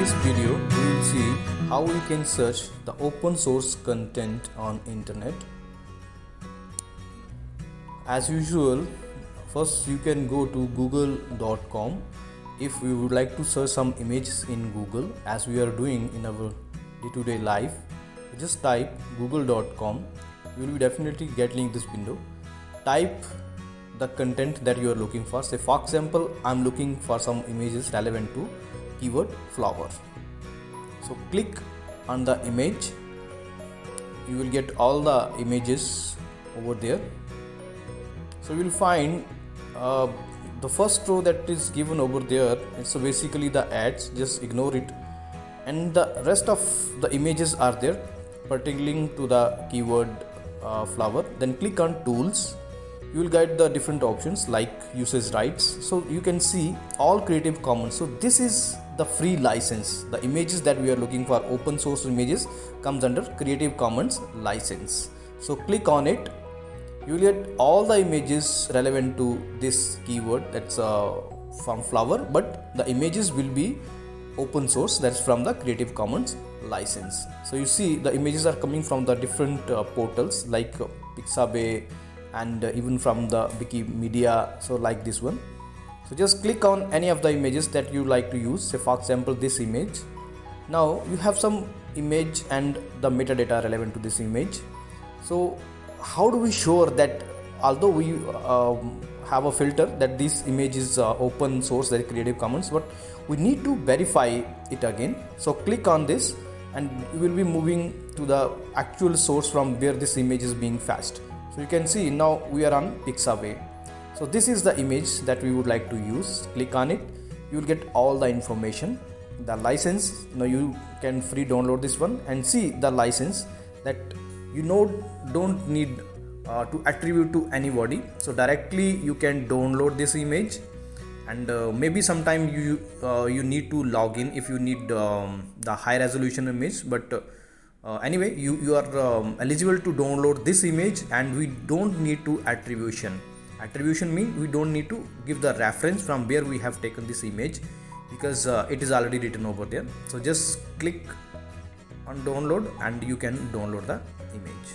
this video, we will see how we can search the open source content on internet. As usual, first you can go to google.com if we would like to search some images in Google, as we are doing in our day-to-day life. Just type google.com. You will definitely getting this window. Type the content that you are looking for. Say for example, I'm looking for some images relevant to keyword flower. So click on the image. You will get all the images over there. So you will find the first row that is given over there. It's basically the ads. Just ignore it, and the rest of the images are there pertaining to the keyword flower. Then click on tools. You will get the different options like usage rights. So you can see all Creative Commons. So this is the free license. The images that we are looking for, open source images, comes under Creative Commons license. So click on it. You will get all the images relevant to this keyword, that's from flower, but the images will be open source, that's from the Creative Commons license. So you see the images are coming from the different portals like Pixabay, and even from the Wikimedia, so like this one. So just click on any of the images that you like to use. Say for example, this image. Now you have some image and the metadata relevant to this image. So how do we sure that, although we have a filter that this image is open source, that is Creative Commons, but we need to verify it again. So click on this and you will be moving to the actual source from where this image is being fetched. So you can see now we are on Pixabay. So this is the image that we would like to use. Click on it. You will get all the information. The license, now you can free download this one and see the license that don't need to attribute to anybody. So directly you can download this image, and maybe sometime you need to log in if you need the high resolution image, but anyway you are eligible to download this image, and we don't need to attribution means we don't need to give the reference from where we have taken this image, because it is already written over there. So just click on download and you can download the image.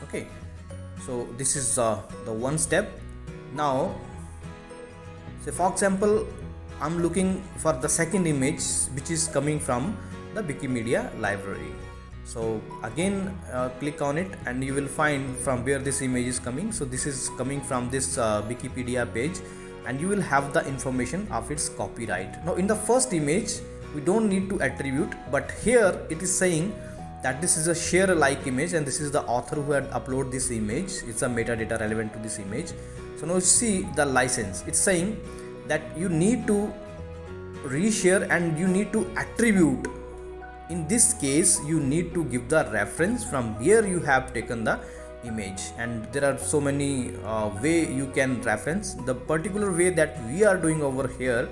Okay, so this is the one step. Now say for example, I'm looking for the second image which is coming from the Wikimedia library. So again click on it and you will find from where this image is coming. So this is coming from this Wikipedia page, and you will have the information of its copyright. Now in the first image we don't need to attribute, but here it is saying that this is a share alike image and this is the author who had uploaded this image. It's a metadata relevant to this image. So now see the license. It's saying that you need to reshare and you need to attribute. In this case you need to give the reference from where you have taken the image, and there are so many way you can reference. The particular way that we are doing over here,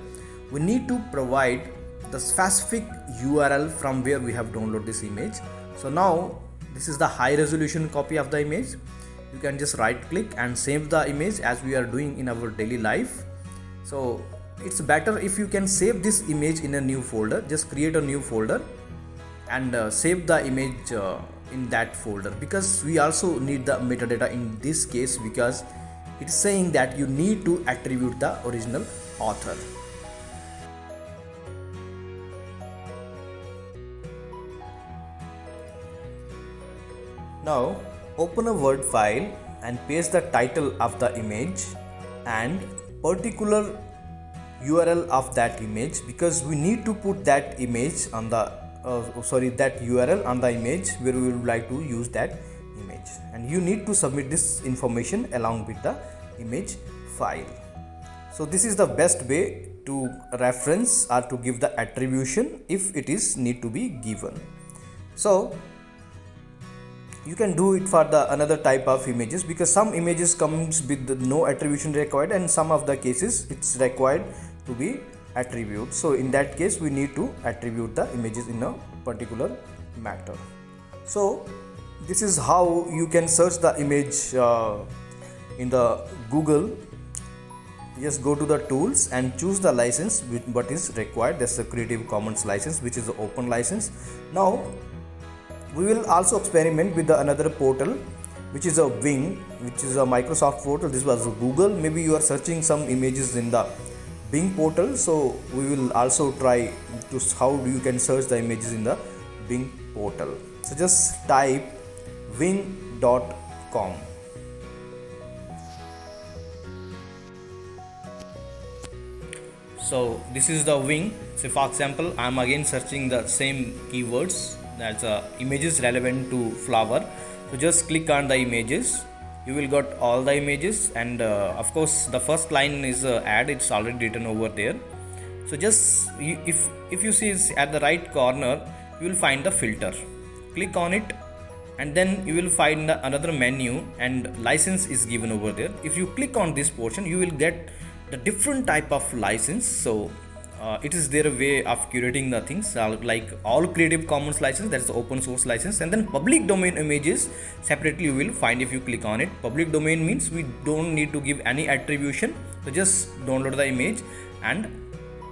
we need to provide the specific URL from where we have downloaded this image. So now this is the high resolution copy of the image. You can just right click and save the image as we are doing in our daily life. So it's better if you can save this image in a new folder. Just create a new folder and save the image in that folder, because we also need the metadata in this case, because it's saying that you need to attribute the original author. Now open a Word file and paste the title of the image and particular URL of that image, because we need to put that image on the that URL on the image where we would like to use that image, and you need to submit this information along with the image file. So this is the best way to reference or to give the attribution if it is need to be given. So you can do it for the another type of images, because some images comes with no attribution required, and some of the cases it's required to be attribute. So in that case we need to attribute the images in a particular matter. So this is how you can search the image in the Google, just go to the tools and choose the license what is required. That's the Creative Commons license, which is the open license. Now we will also experiment with the another portal, which is a Wing, which is a Microsoft portal. This was a Google. Maybe you are searching some images in the Bing portal, so we will also try to how you can search the images in the Bing portal. So just type wing.com. So this is the Wing. So for example, I am again searching the same keywords, that's images relevant to flower. So just click on the images, you will got all the images, and of course the first line is ad, it's already written over there. So just if you see at the right corner, you will find the filter. Click on it, and then you will find another menu, and license is given over there. If you click on this portion, you will get the different type of license. So it is their way of curating the things, like all Creative Commons license, that's the open source license, and then public domain images separately you will find if you click on it. Public domain means we don't need to give any attribution, so just download the image and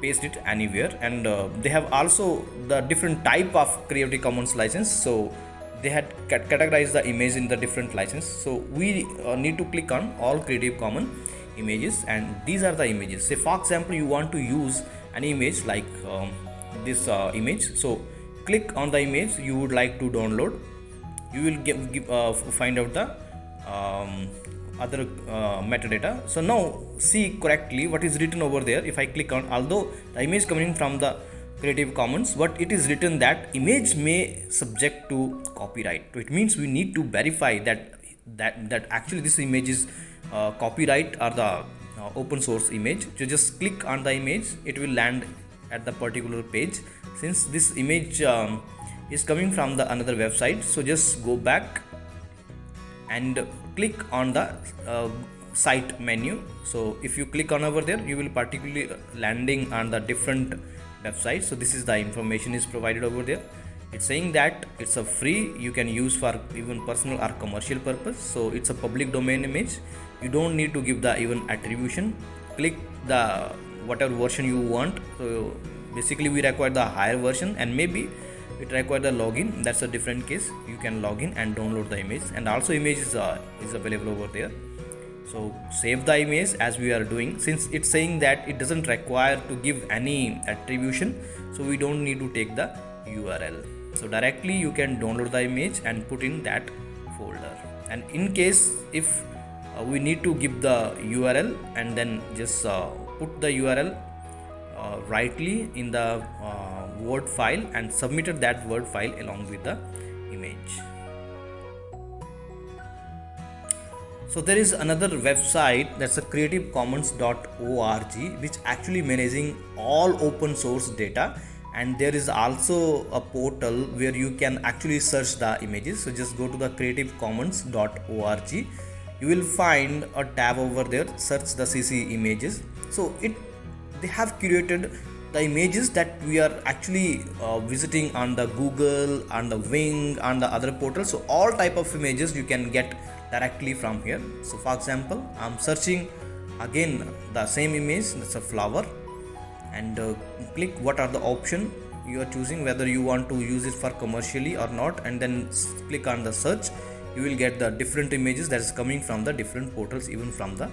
paste it anywhere. And they have also the different type of Creative Commons license, so they had categorized the image in the different license. So we need to click on all Creative Commons images, and these are the images. Say for example, you want to use an image like this image, so click on the image you would like to download. You will find out the other metadata. So now see correctly what is written over there. If I click on, although the image coming from the Creative Commons, but it is written that image may subject to copyright. So it means we need to verify that actually this image is copyright or the open source image. So just click on the image, it will land at the particular page. Since this image is coming from the another website, so just go back and click on the site menu. So if you click on over there, you will particularly landing on the different websites. So this is the information is provided over there. It's saying that it's a free, you can use for even personal or commercial purpose. So it's a public domain image, you don't need to give the even attribution. Click the whatever version you want. So basically we require the higher version, and maybe it require the login, that's a different case. You can log in and download the image, and also image is available over there. So save the image as we are doing. Since it's saying that it doesn't require to give any attribution, so we don't need to take the URL. So directly you can download the image and put in that folder. And in case if we need to give the URL, and then just put the URL rightly in the Word file and submitted that Word file along with the image. So there is another website, that's a creativecommons.org, which actually managing all open source data, and there is also a portal where you can actually search the images. So just go to the creativecommons.org, you will find a tab over there, search the CC images. So they have curated the images that we are actually visiting on the Google, on the Wing, on the other portals. So all type of images you can get directly from here. So for example, I'm searching again the same image, that's a flower, and click what are the option you are choosing, whether you want to use it for commercially or not, and then click on the search. You will get the different images that is coming from the different portals, even from the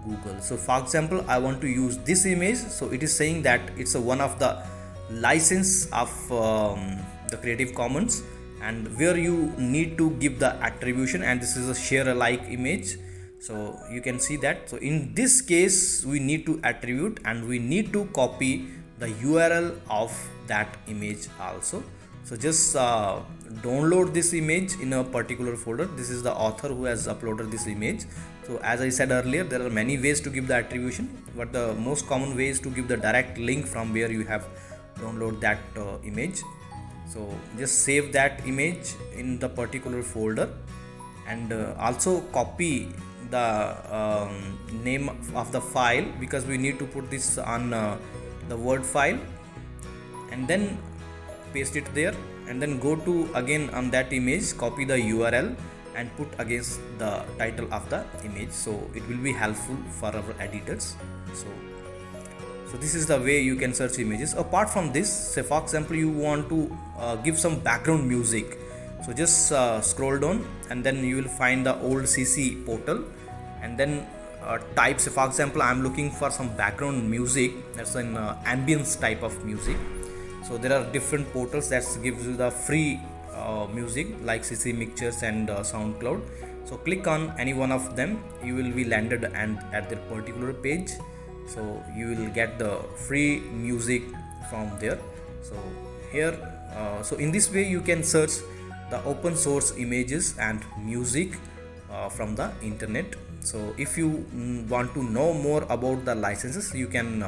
Google. So for example, I want to use this image, so it is saying that it's one of the license of the Creative Commons, and where you need to give the attribution, and this is a share alike image. So you can see that. So in this case we need to attribute, and we need to copy the URL of that image also. So just download this image in a particular folder. This is the author who has uploaded this image. So as I said earlier, there are many ways to give the attribution, but the most common way is to give the direct link from where you have download that image. So just save that image in the particular folder, and also copy the name of the file, because we need to put this on the Word file, and then paste it there, and then go to again on that image, copy the URL and put against the title of the image, so it will be helpful for our editors. So this is the way you can search images. Apart from this, say for example you want to give some background music, so just scroll down and then you will find the old CC portal, and then type, say for example I am looking for some background music, that's an ambience type of music. So there are different portals that gives you the free music like CC Mixtures and SoundCloud. So click on any one of them, you will be landed and at their particular page, so you will get the free music from there. So here so in this way you can search the open source images and music from the internet. So if you want to know more about the licenses, you can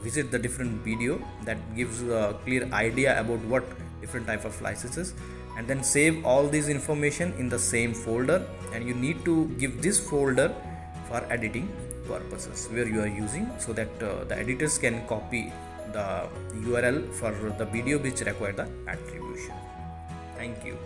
visit the different video that gives you a clear idea about what different type of licenses, and then save all this information in the same folder, and you need to give this folder for editing purposes where you are using, so that the editors can copy the URL for the video which require the attribution. Thank you.